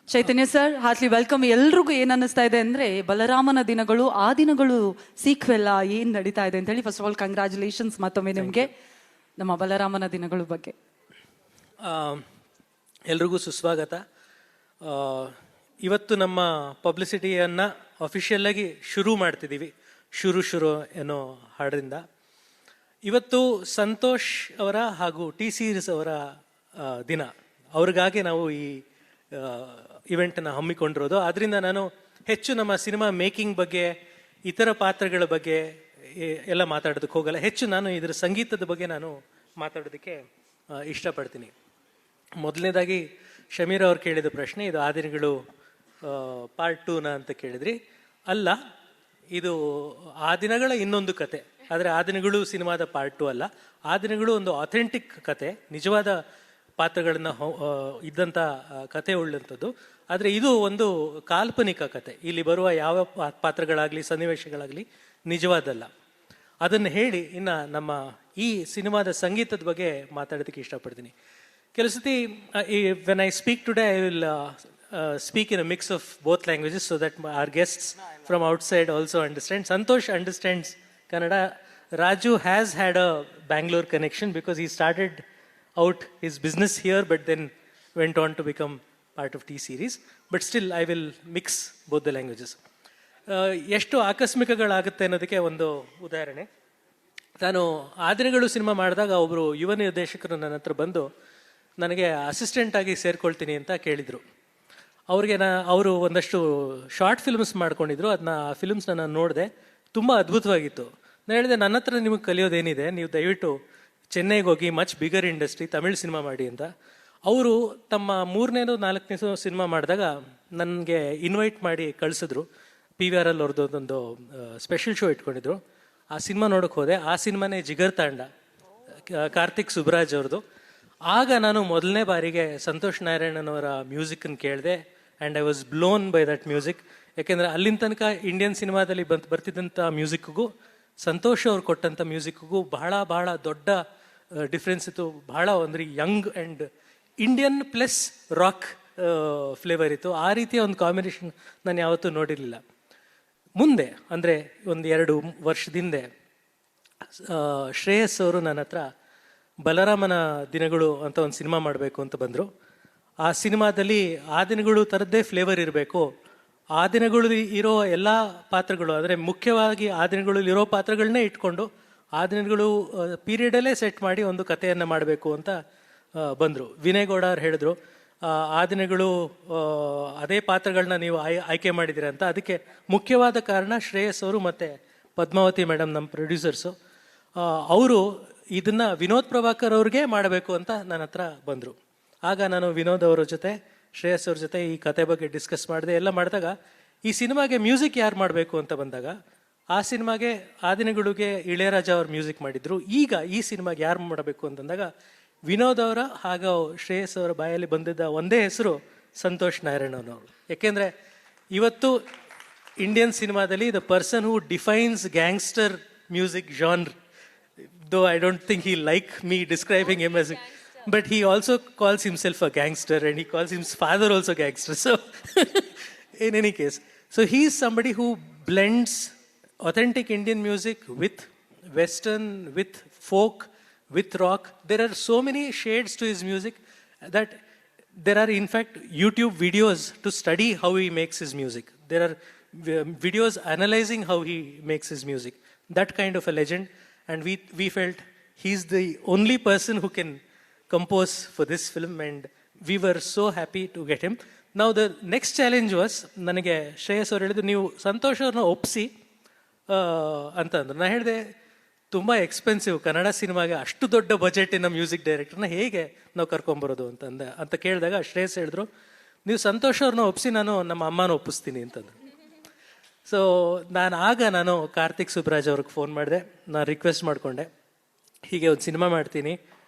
ಚೈತನ್ಯ sir, heartly welcome. ಎಲ್ರಿಗೂ ಏನ್ ಅನ್ನಿಸ್ತಾ ಇದೆ ಅಂದ್ರೆ, ಬಲರಾಮನ ದಿನಗಳು, ಆ ದಿನಗಳು ಸೀಕ್ವೆಲ್ಲ ಏನ್ ನಡೀತಾ ಇದೆ ಅಂತ ಹೇಳಿ. ಫಸ್ಟ್ ಆಫ್ ಆಲ್ ಕಂಗ್ರ್ಯಾಚುಲೇಷನ್ಸ್ ಮತ್ತೊಮ್ಮೆ ನಿಮ್ಗೆ ನಮ್ಮ ಬಲರಾಮನ ದಿನಗಳ ಬಗ್ಗೆ. ಎಲ್ರಿಗೂ ಸುಸ್ವಾಗತ. ಇವತ್ತು ನಮ್ಮ ಪಬ್ಲಿಸಿಟಿಯನ್ನು ಅಫಿಷಿಯಲ್ ಆಗಿ ಶುರು ಮಾಡ್ತಿದ್ದೀವಿ. ಶುರು ಏನೋ ಹಾಡಿಂದ. ಇವತ್ತು ಸಂತೋಷ್ ಅವರ ಹಾಗೂ ಟಿ ಸೀರೀಸ್ ಅವರ ದಿನ. ಅವ್ರಿಗಾಗಿ ನಾವು ಈ ಇವೆಂಟನ್ನು ಹಮ್ಮಿಕೊಂಡಿರೋದು. ಆದ್ದರಿಂದ ನಾನು ಹೆಚ್ಚು ನಮ್ಮ ಸಿನಿಮಾ ಮೇಕಿಂಗ್ ಬಗ್ಗೆ, ಇತರ ಪಾತ್ರಗಳ ಬಗ್ಗೆ ಎಲ್ಲ ಮಾತಾಡೋದಕ್ಕೆ ಹೋಗಲ್ಲ. ಹೆಚ್ಚು ನಾನು ಇದರ ಸಂಗೀತದ ಬಗ್ಗೆ ನಾನು ಮಾತಾಡೋದಕ್ಕೆ ಇಷ್ಟಪಡ್ತೀನಿ. ಮೊದಲನೇದಾಗಿ ಶಮೀರ್ ಅವ್ರು ಕೇಳಿದ ಪ್ರಶ್ನೆ, ಇದು ಆ ದಿನಗಳು ಪಾರ್ಟ್ 2ನ ಅಂತ ಕೇಳಿದ್ರಿ. ಅಲ್ಲ, ಇದು ಆ ದಿನಗಳ ಇನ್ನೊಂದು ಕತೆ. ಆದರೆ ಆ ದಿನಗಳು ಸಿನಿಮಾದ ಪಾರ್ಟ್ 2 ಅಲ್ಲ. ಆ ದಿನಗಳು ಒಂದು ಅಥೆಂಟಿಕ್ ಕತೆ, ನಿಜವಾದ ಪಾತ್ರಗಳನ್ನು ಇದ್ದಂಥ ಕತೆ ಉಳ್ಳಂಥದ್ದು. ಆದರೆ ಇದು ಒಂದು ಕಾಲ್ಪನಿಕ ಕತೆ. ಇಲ್ಲಿ ಬರುವ ಯಾವ ಪಾತ್ರಗಳಾಗಲಿ ಸನ್ನಿವೇಶಗಳಾಗಲಿ ನಿಜವಾದಲ್ಲ. ಅದನ್ನು ಹೇಳಿ ಇನ್ನು ನಮ್ಮ ಈ ಸಿನಿಮಾದ ಸಂಗೀತದ ಬಗ್ಗೆ ಮಾತಾಡೋದಕ್ಕೆ ಇಷ್ಟಪಡ್ತೀನಿ. ಕೆಲವು ಸತಿ when I speak today I will speak in a mix of both languages so that our guests from outside also understand. Santosh understands Kannada. Raju has had a Bangalore connection because he started out his business here but then went on to become part of T-Series. But still I will mix both the languages. ಎಷ್ಟು ಆಕಸ್ಮಿಕಗಳಾಗುತ್ತೆ ಅನ್ನೋದಕ್ಕೆ ಒಂದು ಉದಾಹರಣೆ. ನಾನು ಆ ದಿನಗಳು cinema ಮಾಡಿದಾಗ ಒಬ್ಬರು ಯುವ ನಿರ್ದೇಶಕರು ನನ್ನ ಹತ್ರ ಬಂದು ನನಗೆ ಅಸಿಸ್ಟೆಂಟ್ ಆಗಿ ಸೇರ್ಕೊಳ್ತೀನಿ ಅಂತ ಕೇಳಿದರು. ಅವರು ಒಂದಷ್ಟು ಶಾರ್ಟ್ ಫಿಲ್ಮ್ಸ್ ಮಾಡ್ಕೊಂಡಿದ್ರು. ಅದನ್ನ ಆ ಫಿಲ್ಮ್ಸ್ನ ನಾನು ನೋಡಿದೆ. ತುಂಬ ಅದ್ಭುತವಾಗಿತ್ತು. ನಾನು ಹೇಳಿದೆ, ನನ್ನ ಹತ್ರ ನಿಮಗೆ ಕಲಿಯೋದೇನಿದೆ, ನೀವು ದಯವಿಟ್ಟು ಚೆನ್ನೈಗೆ ಹೋಗಿ much bigger industry Tamil cinema ಮಾಡಿ ಅಂತ. ಅವರು ತಮ್ಮ 3ನೇದು 4ನೇ ಸಿನಿಮಾ ಮಾಡಿದಾಗ ನನಗೆ ಇನ್ವೈಟ್ ಮಾಡಿ ಕಳಿಸಿದ್ರು. PVR ಅಲ್ಲಿ ಅವ್ರದ್ದೊಂದು ಸ್ಪೆಷಲ್ ಶೋ ಇಟ್ಕೊಂಡಿದ್ರು. ಆ ಸಿನಿಮಾ ನೋಡೋಕೆ ಹೋದೆ. ಆ ಸಿನಿಮಾನೇ ಜಿಗರ್ ತಾಂಡ, ಕಾರ್ತಿಕ್ ಸುಬ್ರಾಜ್ ಅವ್ರದ್ದು. ಆಗ ನಾನು ಮೊದಲನೇ ಬಾರಿಗೆ ಸಂತೋಷ್ ನಾರಾಯಣನವರ ಮ್ಯೂಸಿಕನ್ನು ಕೇಳಿದೆ. And I was blown by that music. ಯಾಕೆಂದರೆ ಅಲ್ಲಿನ ತನಕ ಇಂಡಿಯನ್ ಸಿನಿಮಾದಲ್ಲಿ ಬರ್ತಿದ್ದಂಥ ಮ್ಯೂಸಿಕ್ಗೂ ಸಂತೋಷ್ ಅವ್ರು ಕೊಟ್ಟಂಥ ಮ್ಯೂಸಿಕ್ಗೂ ಬಹಳ ದೊಡ್ಡ ಡಿಫ್ರೆನ್ಸ್ ಇತ್ತು. ಬಹಳ ಅಂದರೆ Young and Indian plus rock flavour ಇತ್ತು. ಆ ರೀತಿಯ ಒಂದು ಕಾಂಬಿನೇಷನ್ ನಾನು ಯಾವತ್ತೂ ನೋಡಿರಲಿಲ್ಲ. ಮುಂದೆ ಅಂದರೆ ಒಂದು 2 ವರ್ಷದಿಂದ ಶ್ರೇಯಸ್ ಅವರು ನನ್ನ ಹತ್ರ ಬಲರಾಮನ ದಿನಗಳು ಅಂತ ಒಂದು ಸಿನಿಮಾ ಮಾಡಬೇಕು ಅಂತ ಬಂದರು. ಆ ಸಿನಿಮಾದಲ್ಲಿ ಆ ದಿನಗಳು ಥರದ್ದೇ ಫ್ಲೇವರ್ ಇರಬೇಕು. ಆ ದಿನಗಳು ಇರೋ ಎಲ್ಲ ಪಾತ್ರಗಳು, ಅಂದರೆ ಮುಖ್ಯವಾಗಿ ಆ ದಿನಗಳಲ್ಲಿ ಇರೋ ಪಾತ್ರಗಳನ್ನೇ ಇಟ್ಕೊಂಡು ಆ ದಿನಗಳು ಪೀರಿಯಡಲ್ಲೇ ಸೆಟ್ ಮಾಡಿ ಒಂದು ಕಥೆಯನ್ನು ಮಾಡಬೇಕು ಅಂತ ಬಂದರು. ವಿನಯ್ ಗೌಡ ಅವ್ರು ಹೇಳಿದ್ರು, ಆ ದಿನಗಳು ಅದೇ ಪಾತ್ರಗಳನ್ನ ನೀವು ಆಯ್ಕೆ ಮಾಡಿದ್ದೀರ ಅಂತ. ಅದಕ್ಕೆ ಮುಖ್ಯವಾದ ಕಾರಣ ಶ್ರೇಯಸ್ ಅವರು ಮತ್ತು ಪದ್ಮಾವತಿ ಮೇಡಮ್, ನಮ್ಮ ಪ್ರೊಡ್ಯೂಸರ್ಸು. ಅವರು ಇದನ್ನು ವಿನೋದ್ ಪ್ರಭಾಕರ್ ಅವ್ರಿಗೆ ಮಾಡಬೇಕು ಅಂತ ನನ್ನ ಹತ್ರ ಬಂದರು. ಆಗ ನಾನು ವಿನೋದ್ ಅವರ ಜೊತೆ, ಶ್ರೇಯಸ್ ಅವ್ರ ಜೊತೆ ಈ ಕತೆ ಬಗ್ಗೆ ಡಿಸ್ಕಸ್ ಮಾಡಿದೆ. ಎಲ್ಲ ಮಾಡಿದಾಗ ಈ ಸಿನಿಮಾಗೆ ಮ್ಯೂಸಿಕ್ ಯಾರು ಮಾಡಬೇಕು ಅಂತ ಬಂದಾಗ, ಆ ಸಿನಿಮಾಗೆ ಆ ದಿನಗಳಿಗೆ ಇಳೆಯರಾಜ ಅವ್ರು ಮ್ಯೂಸಿಕ್ ಮಾಡಿದ್ರು. ಈಗ ಈ ಸಿನಿಮಾಗೆ ಯಾರು ಮಾಡಬೇಕು ಅಂತಂದಾಗ ವಿನೋದ್ ಅವರ ಹಾಗೂ ಶ್ರೇಯಸ್ ಅವರ ಬಾಯಲ್ಲಿ ಬಂದಿದ್ದ ಒಂದೇ ಹೆಸರು ಸಂತೋಷ್ ನಾರಾಯಣನವರು. ಯಾಕೆಂದರೆ ಇವತ್ತು ಇಂಡಿಯನ್ ಸಿನಿಮಾದಲ್ಲಿ the person who defines gangster music genre, though I don't think he like me describing him as but he also calls himself a gangster and he calls his father also gangster. So in any case, so he is somebody who blends authentic Indian music with western, with folk, with rock. There are so many shades to his music that there are in fact YouTube videos to study how he makes his music. There are videos analyzing how he makes his music. That kind of a legend. And we felt he's the only person who can compose for this film, and we were so happy to get him. Now the next challenge was, ನನಗೆ ಶ್ರೇಯಸ್ ಅವ್ರು ಹೇಳಿದ್ರು, ನೀವು ಸಂತೋಷ್ ಅವ್ರನ್ನ ಒಪ್ಪಿಸಿ ಅಂತ ಅಂದರು. ನಾನು ಹೇಳಿದೆ, ತುಂಬ ಎಕ್ಸ್ಪೆನ್ಸಿವ್ ಕನ್ನಡ ಸಿನಿಮಾಗೆ ಅಷ್ಟು ದೊಡ್ಡ ಬಜೆಟಿನ ಮ್ಯೂಸಿಕ್ ಡೈರೆಕ್ಟರ್ನ ಹೇಗೆ ನಾವು ಕರ್ಕೊಂಬರೋದು ಅಂತ ಕೇಳಿದಾಗ ಶ್ರೇಯಸ್ ಹೇಳಿದ್ರು, ನೀವು ಸಂತೋಷ್ ಅವ್ರನ್ನ ಒಪ್ಪಿಸಿ, ನಾನು ನಮ್ಮ ಅಮ್ಮನ ಒಪ್ಪಿಸ್ತೀನಿ ಅಂತಂದರು. ಸೊ ನಾನು ಕಾರ್ತಿಕ್ ಸುಬ್ರಾಜ್ ಅವ್ರಿಗೆ ಫೋನ್ ಮಾಡಿದೆ. ನಾನು ರಿಕ್ವೆಸ್ಟ್ ಮಾಡಿಕೊಂಡೆ, ಹೀಗೆ ಒಂದು ಸಿನಿಮಾ ಮಾಡ್ತೀನಿ,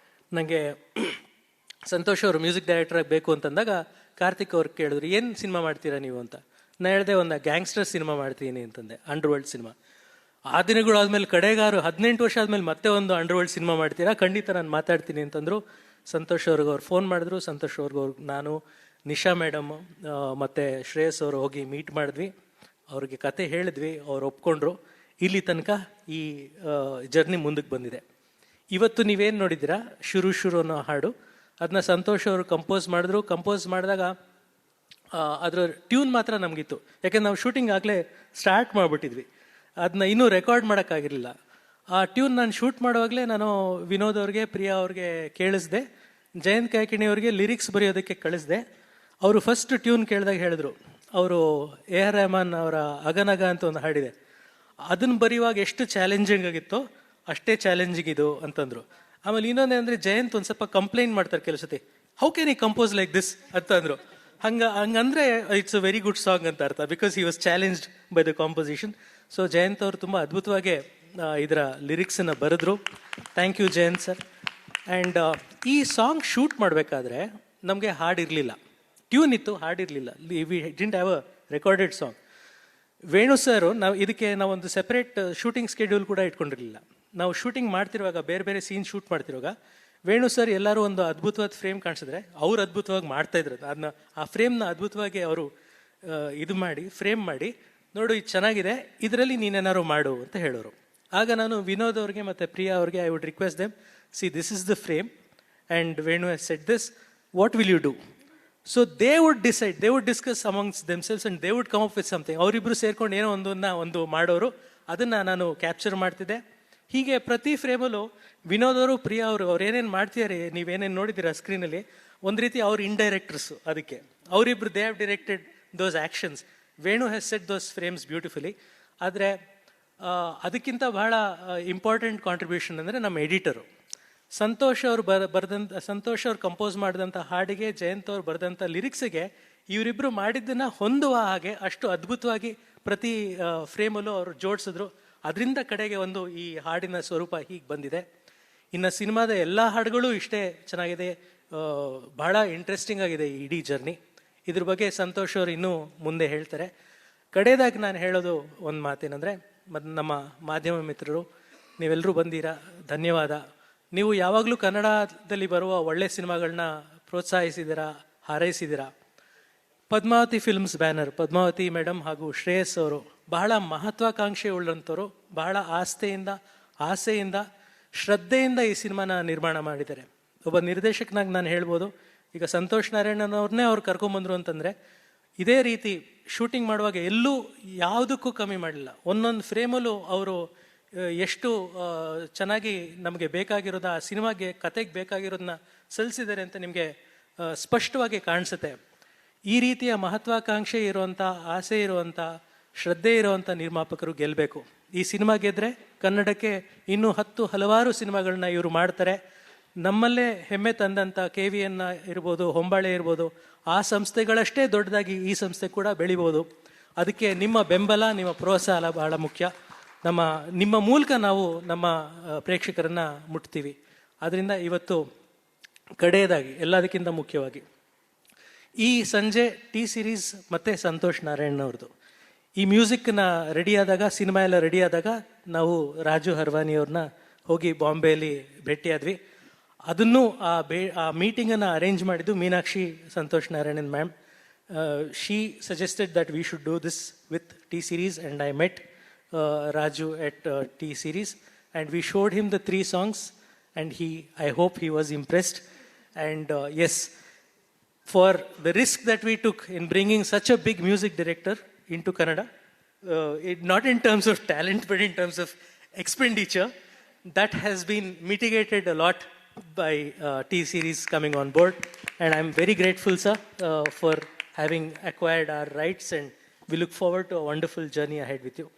ನನಗೆ ಸಂತೋಷ್ ಅವರು ಮ್ಯೂಸಿಕ್ ಡೈರೆಕ್ಟರ್ ಆಗಬೇಕು ಅಂತಂದಾಗ ಕಾರ್ತಿಕ್ ಅವ್ರಿಗೆ ಕೇಳಿದ್ರು, ಏನು ಸಿನಿಮಾ ಮಾಡ್ತೀರಾ ನೀವು ಅಂತ. ನಾನು ಹೇಳಿದೆ, ಒಂದು ಗ್ಯಾಂಗ್ಸ್ಟರ್ ಸಿನಿಮಾ ಮಾಡ್ತೀನಿ ಅಂತಂದೆ, ಅಂಡರ್ವರ್ಲ್ಡ್ ಸಿನಿಮಾ. ಆ ದಿನಗಳು ಆದಮೇಲೆ ಕಡೆಗಾರು 18 ವರ್ಷ ಆದಮೇಲೆ ಮತ್ತೆ ಒಂದು ಅಂಡರ್ವರ್ಲ್ಡ್ ಸಿನಿಮಾ ಮಾಡ್ತೀರಾ, ಖಂಡಿತ ನಾನು ಮಾತಾಡ್ತೀನಿ ಅಂತಂದರು. ಸಂತೋಷ್ ಅವ್ರಿಗೆ ಅವ್ರು ಫೋನ್ ಮಾಡಿದ್ರು. ಸಂತೋಷ್ ಅವ್ರಿಗೆ ನಾನು ನಿಶಾ ಮೇಡಮ್ ಮತ್ತು ಶ್ರೇಯಸ್ ಅವರು ಹೋಗಿ ಮೀಟ್ ಮಾಡಿದ್ವಿ, ಅವ್ರಿಗೆ ಕತೆ ಹೇಳಿದ್ವಿ, ಅವ್ರು ಒಪ್ಕೊಂಡ್ರು. ಇಲ್ಲಿ ತನಕ ಈ ಜರ್ನಿ ಮುಂದಕ್ಕೆ ಬಂದಿದೆ. ಇವತ್ತು ನೀವೇನು ನೋಡಿದ್ದೀರಾ, ಶುರು ಶುರು ಅನ್ನೋ ಹಾಡು, ಅದನ್ನ ಸಂತೋಷ್ ಅವರು ಕಂಪೋಸ್ ಮಾಡಿದ್ರು. ಕಂಪೋಸ್ ಮಾಡಿದಾಗ ಅದರ ಟ್ಯೂನ್ ಮಾತ್ರ ನಮಗಿತ್ತು, ಯಾಕೆಂದ್ರೆ ನಾವು ಶೂಟಿಂಗ್ ಆಗಲೇ ಸ್ಟಾರ್ಟ್ ಮಾಡಿಬಿಟ್ಟಿದ್ವಿ, ಅದನ್ನ ಇನ್ನೂ ರೆಕಾರ್ಡ್ ಮಾಡೋಕ್ಕಾಗಿರಲಿಲ್ಲ. ಆ ಟ್ಯೂನ್ ನಾನು ಶೂಟ್ ಮಾಡುವಾಗಲೇ ನಾನು ವಿನೋದ್ ಅವ್ರಿಗೆ, ಪ್ರಿಯಾ ಅವ್ರಿಗೆ ಕೇಳಿಸ್ದೆ, ಜಯಂತ್ ಕಾಯ್ಕಿಣಿ ಅವ್ರಿಗೆ ಲಿರಿಕ್ಸ್ ಬರೆಯೋದಕ್ಕೆ ಕಳಿಸ್ದೆ. ಅವರು ಫಸ್ಟ್ ಟ್ಯೂನ್ ಕೇಳಿದಾಗ ಹೇಳಿದ್ರು, ಅವರು ಎ ಆರ್ ರೆಹಮಾನ್ ಅವರ ಅಗನಗ ಅಂತ ಒಂದು ಹಾಡಿದೆ, ಅದನ್ನು ಬರೆಯುವಾಗ ಎಷ್ಟು ಚಾಲೆಂಜಿಂಗ್ ಆಗಿತ್ತೋ ಅಷ್ಟೇ ಚಾಲೆಂಜಿಂಗ್ ಇದು ಅಂತಂದ್ರು. ಆಮೇಲೆ ಇನ್ನೊಂದೇನಂದ್ರೆ, ಜಯಂತ್ ಒಂದು ಸ್ವಲ್ಪ ಕಂಪ್ಲೇಂಟ್ ಮಾಡ್ತಾರೆ ಕೆಲವು ಸತಿ, how can he compose like this ಅಂತಂದ್ರು. ಹಂಗಂದ್ರೆ it's a very good song ಅಂತ ಅರ್ಥ, because he was challenged by the composition. So Jayant ಅವರು ತುಂಬ ಅದ್ಭುತವಾಗಿ ಇದರ ಲಿರಿಕ್ಸನ್ನು ಬರೆದ್ರು. Thank you Jayant sir. And ಈ ಸಾಂಗ್ ಶೂಟ್ ಮಾಡಬೇಕಾದ್ರೆ ನಮಗೆ ಹಾಡಿರಲಿಲ್ಲ, ಟ್ಯೂನ್ ಇತ್ತು, ಹಾಡಿರಲಿಲ್ಲ. We didn't have a recorded song. Venu sir ನಾವೊಂದು ಸೆಪರೇಟ್ ಶೂಟಿಂಗ್ ಸ್ಕೆಡ್ಯೂಲ್ ಕೂಡ ಇಟ್ಕೊಂಡಿರಲಿಲ್ಲ. ನಾವು ಶೂಟಿಂಗ್ ಮಾಡ್ತಿರುವಾಗ, ಬೇರೆ ಬೇರೆ ಸೀನ್ ಶೂಟ್ ಮಾಡ್ತಿರುವಾಗ, ವೇಣು ಸರ್ ಎಲ್ಲರೂ ಒಂದು ಅದ್ಭುತವಾದ ಫ್ರೇಮ್ ಕಾಣಿಸಿದ್ರೆ ಅವ್ರು ಅದ್ಭುತವಾಗಿ ಮಾಡ್ತಾ ಇದ್ರು. ಅದನ್ನ ಆ ಫ್ರೇಮ್ನ ಅದ್ಭುತವಾಗಿ ಅವರು ಫ್ರೇಮ್ ಮಾಡಿ, ನೋಡು ಇದು ಚೆನ್ನಾಗಿದೆ, ಇದರಲ್ಲಿ ನೀನೇನಾದ್ರು ಮಾಡು ಅಂತ ಹೇಳೋರು. ಆಗ ನಾನು ವಿನೋದ್ ಅವ್ರಿಗೆ ಮತ್ತು ಪ್ರಿಯಾ ಅವ್ರಿಗೆ I would request them, see this is the frame and Venu has set this, what will you do? So they would decide, they would discuss amongst themselves and they would come up with something. ಅವರಿಬ್ಬರು ಸೇರ್ಕೊಂಡು ಏನೋ ಒಂದು ಮಾಡೋರು, ಅದನ್ನು ನಾನು capture ಮಾಡ್ತಿದ್ದೆ. ಹೀಗೆ ಪ್ರತಿ ಫ್ರೇಮಲ್ಲೂ ವಿನೋದ್ ಅವರು, ಪ್ರಿಯಾ ಅವರು, ಅವ್ರು ಏನೇನು ಮಾಡ್ತಿದ್ದಾರೆ, ನೀವೇನೇನು ನೋಡಿದ್ದೀರಾ ಸ್ಕ್ರೀನಲ್ಲಿ, ಒಂದು ರೀತಿ ಅವ್ರು ಇಂಡೈರೆಕ್ಟರ್ಸು. ಅದಕ್ಕೆ ಅವರಿಬ್ರು they have directed those actions. Venu has set those frames beautifully. ಆದರೆ ಅದಕ್ಕಿಂತ ಬಹಳ ಇಂಪಾರ್ಟೆಂಟ್ ಕಾಂಟ್ರಿಬ್ಯೂಷನ್ ಅಂದರೆ ನಮ್ಮ ಎಡಿಟರು ಸಂತೋಷ್ ಅವರು ಸಂತೋಷ್ ಅವ್ರು ಕಂಪೋಸ್ ಮಾಡಿದಂಥ ಹಾಡಿಗೆ, ಜಯಂತ್ ಅವ್ರು ಬರೆದಂಥ ಲಿರಿಕ್ಸಿಗೆ ಇವರಿಬ್ಬರು ಮಾಡಿದ್ದನ್ನು ಹೊಂದುವ ಹಾಗೆ ಅಷ್ಟು ಅದ್ಭುತವಾಗಿ ಪ್ರತಿ ಫ್ರೇಮಲ್ಲೂ ಅವರು ಜೋಡಿಸಿದ್ರು. ಅದರಿಂದ ಕಡೆಗೆ ಈ ಹಾಡಿನ ಸ್ವರೂಪ ಹೀಗೆ ಬಂದಿದೆ. ಇನ್ನು ಸಿನಿಮಾದ ಎಲ್ಲ ಹಾಡುಗಳು ಇಷ್ಟೇ ಚೆನ್ನಾಗಿದೆ, ಬಹಳ ಇಂಟ್ರೆಸ್ಟಿಂಗ್ ಆಗಿದೆ ಈ ಇಡೀ ಜರ್ನಿ. ಇದ್ರ ಬಗ್ಗೆ ಸಂತೋಷ್ ಅವರು ಇನ್ನೂ ಮುಂದೆ ಹೇಳ್ತಾರೆ. ಕಡೆಯದಾಗಿ ನಾನು ಹೇಳೋದು ಒಂದು ಮಾತೇನೆಂದರೆ, ನಮ್ಮ ಮಾಧ್ಯಮ ಮಿತ್ರರು ನೀವೆಲ್ಲರೂ ಬಂದೀರಾ, ಧನ್ಯವಾದ. ನೀವು ಯಾವಾಗಲೂ ಕನ್ನಡದಲ್ಲಿ ಬರುವ ಒಳ್ಳೆ ಸಿನಿಮಾಗಳನ್ನ ಪ್ರೋತ್ಸಾಹಿಸಿದ್ದೀರಾ, ಹಾರೈಸಿದ್ದೀರಾ. Padmavati films banner, Padmavati madam ಹಾಗೂ ಶ್ರೇಯಸ್ ಅವರು ಬಹಳ ಮಹತ್ವಾಕಾಂಕ್ಷೆ ಉಳ್ಳಂಥವ್ರು, ಬಹಳ ಆಸೆಯಿಂದ ಶ್ರದ್ಧೆಯಿಂದ ಈ ಸಿನಿಮಾನ ನಿರ್ಮಾಣ ಮಾಡಿದ್ದಾರೆ. ಒಬ್ಬ ನಿರ್ದೇಶಕನಾಗಿ ನಾನು ಹೇಳ್ಬೋದು, ಈಗ ಸಂತೋಷ್ ನಾರಾಯಣನ್ ಅವ್ರನ್ನೇ ಅವ್ರು ಕರ್ಕೊಂಬಂದ್ರು ಅಂತಂದರೆ, ಇದೇ ರೀತಿ ಶೂಟಿಂಗ್ ಮಾಡುವಾಗ ಎಲ್ಲೂ ಯಾವುದಕ್ಕೂ ಕಮ್ಮಿ ಮಾಡಲಿಲ್ಲ. ಒಂದೊಂದು ಫ್ರೇಮಲ್ಲೂ ಅವರು ಎಷ್ಟು ಚೆನ್ನಾಗಿ ನಮಗೆ ಬೇಕಾಗಿರೋದು, ಆ ಸಿನಿಮಾಗೆ ಕತೆಗೆ ಬೇಕಾಗಿರೋದನ್ನ ಸಲ್ಲಿಸಿದ್ದಾರೆ ಅಂತ ನಿಮಗೆ ಸ್ಪಷ್ಟವಾಗಿ ಕಾಣಿಸುತ್ತೆ. ಈ ರೀತಿಯ ಮಹತ್ವಾಕಾಂಕ್ಷೆ ಇರುವಂಥ, ಆಸೆ ಇರುವಂಥ, ಶ್ರದ್ಧೆ ಇರುವಂಥ ನಿರ್ಮಾಪಕರು ಗೆಲ್ಲಬೇಕು. ಈ ಸಿನಿಮಾ ಗೆದ್ದರೆ ಕನ್ನಡಕ್ಕೆ ಇನ್ನೂ ಹಲವಾರು ಸಿನಿಮಾಗಳನ್ನ ಇವರು ಮಾಡ್ತಾರೆ. ನಮ್ಮಲ್ಲೇ ಹೆಮ್ಮೆ ತಂದಂಥ KVN ಇರ್ಬೋದು, ಹೊಂಬಾಳೆ ಇರ್ಬೋದು, ಆ ಸಂಸ್ಥೆಗಳಷ್ಟೇ ದೊಡ್ಡದಾಗಿ ಈ ಸಂಸ್ಥೆ ಕೂಡ ಬೆಳಿಬೋದು. ಅದಕ್ಕೆ ನಿಮ್ಮ ಬೆಂಬಲ, ನಿಮ್ಮ ಪ್ರೋತ್ಸಾಹ ಬಹಳ ಮುಖ್ಯ. ನಿಮ್ಮ ಮೂಲಕ ನಾವು ನಮ್ಮ ಪ್ರೇಕ್ಷಕರನ್ನ ಮುಟ್ತೀವಿ. ಆದ್ದರಿಂದ ಇವತ್ತು ಕಡೆಯದಾಗಿ, ಎಲ್ಲದಕ್ಕಿಂತ ಮುಖ್ಯವಾಗಿ, ಈ ಸಂಜೆ ಟಿ ಸೀರೀಸ್ ಮತ್ತು ಸಂತೋಷ್ ನಾರಾಯಣ್ ಅವ್ರದ್ದು ಈ ಮ್ಯೂಸಿಕ್ನ ರೆಡಿಯಾದಾಗ, ಸಿನಿಮಾ ಎಲ್ಲ ರೆಡಿಯಾದಾಗ ನಾವು ರಾಜು ಹರ್ವಾನಿಯವ್ರನ್ನ ಹೋಗಿ ಬಾಂಬೆಯಲ್ಲಿ ಭೇಟಿಯಾದ್ವಿ. ಅದನ್ನು ಆ ಮೀಟಿಂಗನ್ನು ಅರೇಂಜ್ ಮಾಡಿದ್ದು Meenakshi Santosh Narayanan ma'am. She suggested that we should do this with T series and I met Raju at T series and we showed him the 3 songs and I hope he was impressed. And yes, for the risk that we took in bringing such a big music director into Kannada, not in terms of talent but in terms of expenditure, that has been mitigated a lot by T series coming on board. And I'm very grateful, sir, for having acquired our rights, and we look forward to a wonderful journey ahead with you.